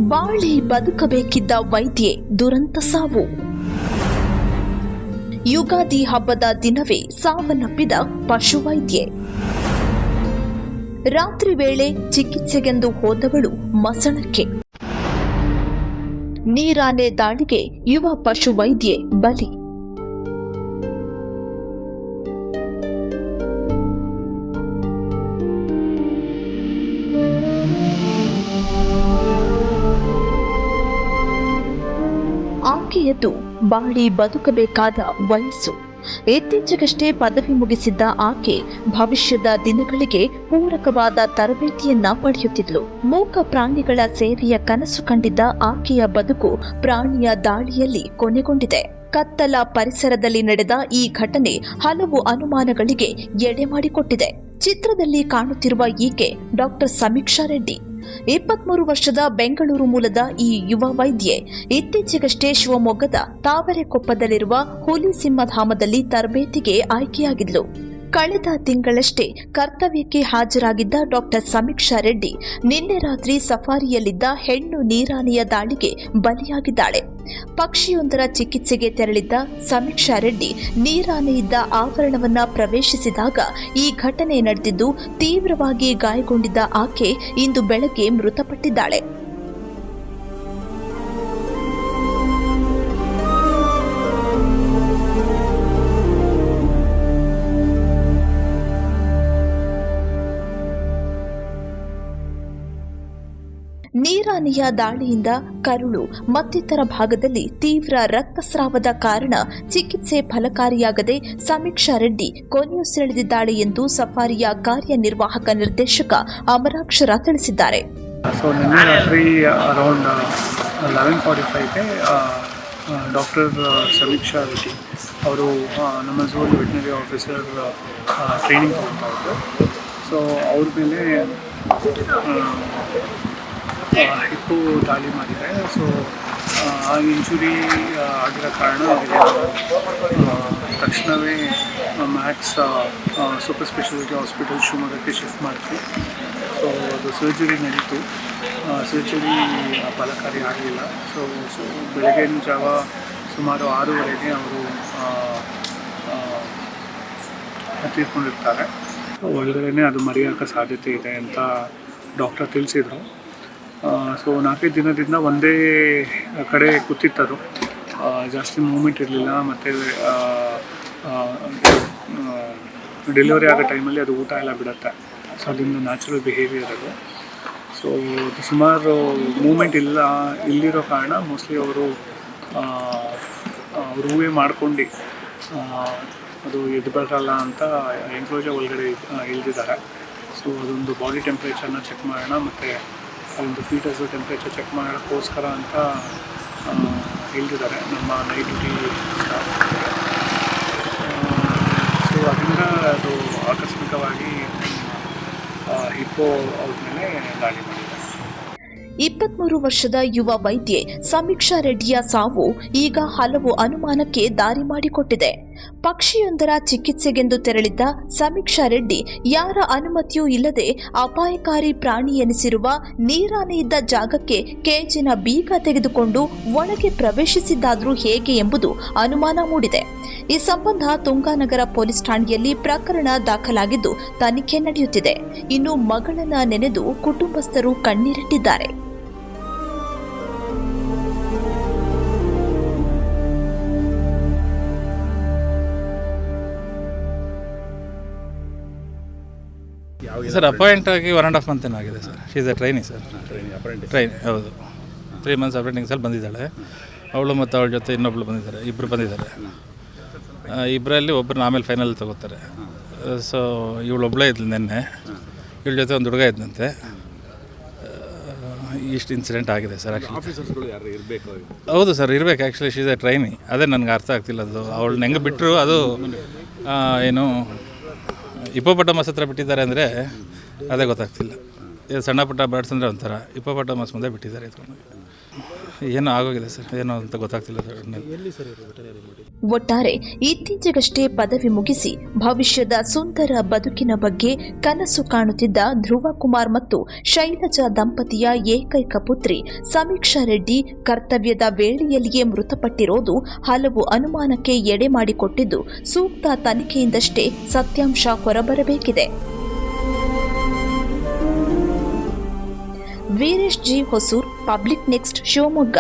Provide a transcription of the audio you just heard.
ಬಾಳಿ ಬದುಕಬೇಕಿದ್ದ ವೈದ್ಯೆ ದುರಂತ ಸಾವು. ಯುಗಾದಿ ಹಬ್ಬದ ದಿನವೇ ಸಾವನ್ನಪ್ಪಿದ ಪಶುವೈದ್ಯೆ. ರಾತ್ರಿ ವೇಳೆ ಚಿಕಿತ್ಸೆಗೆಂದು ಹೋದವಳು ಮಸಣಕ್ಕೆ. ನೀರಾನೆ ದಾಳಿಗೆ ಯುವ ಪಶುವೈದ್ಯೆ ಬಲಿ. ಆಕೆಯದು ಬಾಳಿ ಬದುಕಬೇಕಾದ ವಯಸ್ಸು. ಇತ್ತೀಚೆಗಷ್ಟೇ ಪದವಿ ಮುಗಿಸಿದ್ದ ಆಕೆ ಭವಿಷ್ಯದ ದಿನಗಳಿಗೆ ಪೂರಕವಾದ ತರಬೇತಿಯನ್ನ ಪಡೆಯುತ್ತಿದ್ಲು. ಮೂಕ ಪ್ರಾಣಿಗಳ ಸೇವೆಯ ಕನಸು ಕಂಡಿದ್ದ ಆಕೆಯ ಬದುಕು ಪ್ರಾಣಿಯ ದಾಳಿಯಲ್ಲಿ ಕೊನೆಗೊಂಡಿದೆ. ಕತ್ತಲ ಪರಿಸರದಲ್ಲಿ ನಡೆದ ಈ ಘಟನೆ ಹಲವು ಅನುಮಾನಗಳಿಗೆ ಎಡೆ ಮಾಡಿಕೊಟ್ಟಿದೆ. ಚಿತ್ರದಲ್ಲಿ ಕಾಣುತ್ತಿರುವ ಈಕೆ ಡಾಕ್ಟರ್ ಸಮೀಕ್ಷಾ ರೆಡ್ಡಿ. 23 ವರ್ಷದ ಬೆಂಗಳೂರು ಮೂಲದ ಈ ಯುವ ವೈದ್ಯೆ ಇತ್ತೀಚೆಗಷ್ಟೇ ಶಿವಮೊಗ್ಗದ ತಾವರೆಕೊಪ್ಪದಲ್ಲಿರುವ ಹುಲಿಸಿಂಹಧಾಮದಲ್ಲಿ ತರಬೇತಿಗೆ ಆಯ್ಕೆಯಾಗಿದ್ಲು. ಕಳೆದ ತಿಂಗಳಷ್ಟೇ ಕರ್ತವ್ಯಕ್ಕೆ ಹಾಜರಾಗಿದ್ದ ಡಾಕ್ಟರ್ ಸಮೀಕ್ಷಾ ರೆಡ್ಡಿ ನಿನ್ನೆ ರಾತ್ರಿ ಸಫಾರಿಯಲ್ಲಿದ್ದ ಹೆಣ್ಣು ನೀರಾನೆಯ ದಾಳಿಗೆ ಬಲಿಯಾಗಿದ್ದಾಳೆ. ಪಕ್ಷಿಯೊಂದರ ಚಿಕಿತ್ಸೆಗೆ ತೆರಳಿದ್ದ ಸಮೀಕ್ಷಾ ರೆಡ್ಡಿ ನೀರಾನೆಯಿದ್ದ ಆವರಣವನ್ನ ಪ್ರವೇಶಿಸಿದಾಗ ಈ ಘಟನೆ ನಡೆದಿದ್ದು, ತೀವ್ರವಾಗಿ ಗಾಯಗೊಂಡಿದ್ದ ಆಕೆ ಇಂದು ಬೆಳಗ್ಗೆ ಮೃತಪಟ್ಟಿದ್ದಾಳೆ. ನೀರಾನೆಯ ದಾಳಿಯಿಂದ ಕರುಳು ಮತ್ತಿತರ ಭಾಗದಲ್ಲಿ ತೀವ್ರ ರಕ್ತಸ್ರಾವದ ಕಾರಣ ಚಿಕಿತ್ಸೆ ಫಲಕಾರಿಯಾಗದೆ ಸಮೀಕ್ಷಾ ರೆಡ್ಡಿ ಕೊನೆಯುಸಿರೆಳೆದಿದ್ದಾಳೆ ಎಂದು ಸಫಾರಿಯ ಕಾರ್ಯನಿರ್ವಾಹಕ ನಿರ್ದೇಶಕ ಅಮರಾಕ್ಷರ ತಿಳಿಸಿದ್ದಾರೆ. ನಿನ್ನೆ ರಾತ್ರಿ ಅರೌಂಡ್ 11:45ಗೆ ಡಾಕ್ಟರ್ ಸಮೀಕ್ಷಾ ರೆಡ್ಡಿ ಅವರು ನಮ್ಮ ಝೂಲ್ ವೆಟನರಿ ಆಫೀಸರ್ ಟ್ರೈನಿಂಗ್ ತಗೊಳ್ತಾ ಇದ್ರು. ಸೊ ಅವ್ರ ಮೇಲೆ ಹಿಪ್ಪು ದಾಳಿ ಮಾಡಿದೆ. ಸೊ ಆ ಇಂಜುರಿ ಆಗಿರೋ ಕಾರಣ ತಕ್ಷಣವೇ ಮ್ಯಾಕ್ಸ್ ಸೂಪರ್ ಸ್ಪೆಷಾಲಿಟಿ ಹಾಸ್ಪಿಟಲ್ ಶಿವಮೊಗ್ಗಕ್ಕೆ ಶಿಫ್ಟ್ ಮಾಡ್ತೀವಿ. ಸೊ ಅದು ಸರ್ಜರಿ ನಡೀತು. ಸರ್ಜರಿ ಫಲಕಾರಿ ಆಗಲಿಲ್ಲ. ಸೊ ಬೆಳಗಿನ ಜಾವ ಸುಮಾರು 6:30ಗೆ ಅವರು ತೀರ್ಕೊಂಡಿರ್ತಾರೆ. ಒಳಗಡೆ ಅದು ಮರೆಯೋಕ್ಕೆ ಸಾಧ್ಯತೆ ಇದೆ ಅಂತ ಡಾಕ್ಟರ್ ತಿಳಿಸಿದರು. ಸೊ 4 ದಿನದಿಂದ ಒಂದೇ ಕಡೆ ಕೂತಿತ್ತದು. ಜಾಸ್ತಿ ಮೂವ್ಮೆಂಟ್ ಇರಲಿಲ್ಲ. ಮತ್ತು ಡೆಲಿವರಿ ಆಗೋ ಟೈಮಲ್ಲಿ ಅದು ಊಟ ಎಲ್ಲ ಬಿಡುತ್ತೆ. ಸೊ ಅದರಿಂದ ನ್ಯಾಚುರಲ್ ಬಿಹೇವಿಯರ್ ಅದು. ಸೊ ಅದು ಸುಮಾರು ಮೂವ್ಮೆಂಟ್ ಇಲ್ಲಿರೋ ಕಾರಣ ಮೋಸ್ಟ್ಲಿ ಅವರು ಹೂವೇ ಮಾಡ್ಕೊಂಡು ಅದು ಎದ್ದು ಬರಲ್ಲ ಅಂತ ಎನ್ಕ್ಲೋಜರ್ ಒಳಗಡೆ ಇಳಿದಿದ್ದಾರೆ. ಸೊ ಅದೊಂದು ಬಾಡಿ ಟೆಂಪ್ರೇಚರ್ನ ಚೆಕ್ ಮಾಡೋಣ ಮತ್ತು ಅದೊಂದು ಫೀಟರ್ಸು ಟೆಂಪ್ರೇಚರ್ ಚೆಕ್ ಮಾಡೋಕ್ಕೋಸ್ಕರ ಅಂತ ಇಳಿದಿದ್ದಾರೆ ನಮ್ಮ ನೈಟ್ ಡ್ಯೂಟಿ ಸ್ಟಾಫ್. ಸೊ ಅದರಿಂದ ಅದು ಆಕಸ್ಮಿಕವಾಗಿ ಹಿಪ್ಪೋ ಅವ್ರ ಮೇಲೆ ದಾಳಿ ಮಾಡಿದೆ. 23 ವರ್ಷದ ಯುವ ವೈದ್ಯೆ ಸಮೀಕ್ಷಾ ರೆಡ್ಡಿಯ ಸಾವು ಈಗ ಹಲವು ಅನುಮಾನಕ್ಕೆ ದಾರಿ ಮಾಡಿಕೊಟ್ಟಿದೆ. ಪಕ್ಷಿಯೊಂದರ ಚಿಕಿತ್ಸೆಗೆಂದು ತೆರಳಿದ್ದ ಸಮೀಕ್ಷಾ ರೆಡ್ಡಿ ಯಾರ ಅನುಮತಿಯೂ ಇಲ್ಲದೆ ಅಪಾಯಕಾರಿ ಪ್ರಾಣಿ ಎನಿಸಿರುವ ನೀರಾನೆಯಿದ್ದ ಜಾಗಕ್ಕೆ ಕೇಜಿನ ಬೀಗ ತೆಗೆದುಕೊಂಡು ಒಳಗೆ ಪ್ರವೇಶಿಸಿದ್ದಾದ್ರೂ ಹೇಗೆ ಎಂಬುದು ಅನುಮಾನ ಮೂಡಿದೆ. ಈ ಸಂಬಂಧ ತುಂಗಾನಗರ ಪೊಲೀಸ್ ಠಾಣೆಯಲ್ಲಿ ಪ್ರಕರಣ ದಾಖಲಾಗಿದ್ದು ತನಿಖೆ ನಡೆಯುತ್ತಿದೆ. ಇನ್ನು ಮಗಳನ್ನ ನೆನೆದು ಕುಟುಂಬಸ್ಥರು ಕಣ್ಣೀರಿಟ್ಟಿದ್ದಾರೆ. ಸರ್ ಅಪಾಯಿಂಟ್ ಆಗಿ 1.5 month ಆಗಿದೆ sir. She is A trainee sir. Train ಹೌದು. 3 months ಅಪ್ರೆಂಟಿಂಗ್ಸಲ್ಲಿ ಬಂದಿದ್ದಾಳೆ. ಅವಳು ಮತ್ತು ಅವಳ ಜೊತೆ ಇನ್ನೊಬ್ಳು ಬಂದಿದ್ದಾರೆ. ಇಬ್ಬರು ಬಂದಿದ್ದಾರೆ. ಇಬ್ಬರಲ್ಲಿ ಒಬ್ಬರನ್ನ ಆಮೇಲೆ ಫೈನಲ್ ತಗೋತಾರೆ. ಸೊ ಇವಳೊಬ್ಬಳೇ ಇದ್ಲು. ನಿನ್ನೆ ಇವಳ ಜೊತೆ ಒಂದು ಹುಡುಗ ಇದ್ದಂತೆ. ಇಷ್ಟು ಇನ್ಸಿಡೆಂಟ್ ಆಗಿದೆ ಸರ್. ಹೌದು ಸರ್, ಇರಬೇಕು. Actually she is A trainee. ಅದೇ ನನಗೆ ಅರ್ಥ ಆಗ್ತಿಲ್ಲ. ಅದು ಅವಳನ್ನ ಹೆಂಗೆ ಬಿಟ್ಟರು ಅದು ಏನು ಹಿಪ್ಪೋಪೊಟಮಸ್ ಹತ್ರ ಬಿಟ್ಟಿದ್ದಾರೆ ಅಂದರೆ ಅದೇ ಗೊತ್ತಾಗ್ತಿಲ್ಲ. ಇದು ಸಣ್ಣ ಪುಟ್ಟ ಬರ್ಡ್ಸ್ ಅಂದರೆ ಒಂಥರ, ಹಿಪ್ಪೋಪೊಟಮಸ್ ಮುಂದೆ ಬಿಟ್ಟಿದ್ದಾರೆ. ಏನೋ ಆಗೋಗಿದೆ ಸರ್, ಏನೋ ಅಂತ ಗೊತ್ತಾಗ್ತಿಲ್ಲ ಸರ್. ಒಟ್ಟಾರೆ ಇತ್ತೀಚೆಗಷ್ಟೇ ಪದವಿ ಮುಗಿಸಿ ಭವಿಷ್ಯದ ಸುಂದರ ಬದುಕಿನ ಬಗ್ಗೆ ಕನಸು ಕಾಣುತ್ತಿದ್ದ ಧ್ರುವ ಕುಮಾರ್ ಮತ್ತು ಶೈಲಜಾ ದಂಪತಿಯ ಏಕೈಕ ಪುತ್ರಿ ಸಮೀಕ್ಷಾ ರೆಡ್ಡಿ ಕರ್ತವ್ಯದ ವೇಳೆಯಲ್ಲಿಯೇ ಮೃತಪಟ್ಟಿರೋದು ಹಲವು ಅನುಮಾನಕ್ಕೆ ಎಡೆ ಮಾಡಿಕೊಟ್ಟಿದ್ದು, ಸೂಕ್ತ ತನಿಖೆಯಿಂದಷ್ಟೇ ಸತ್ಯಾಂಶ ಹೊರಬರಬೇಕಿದೆ. Veeresh G Hosur, public next, Shivamogga.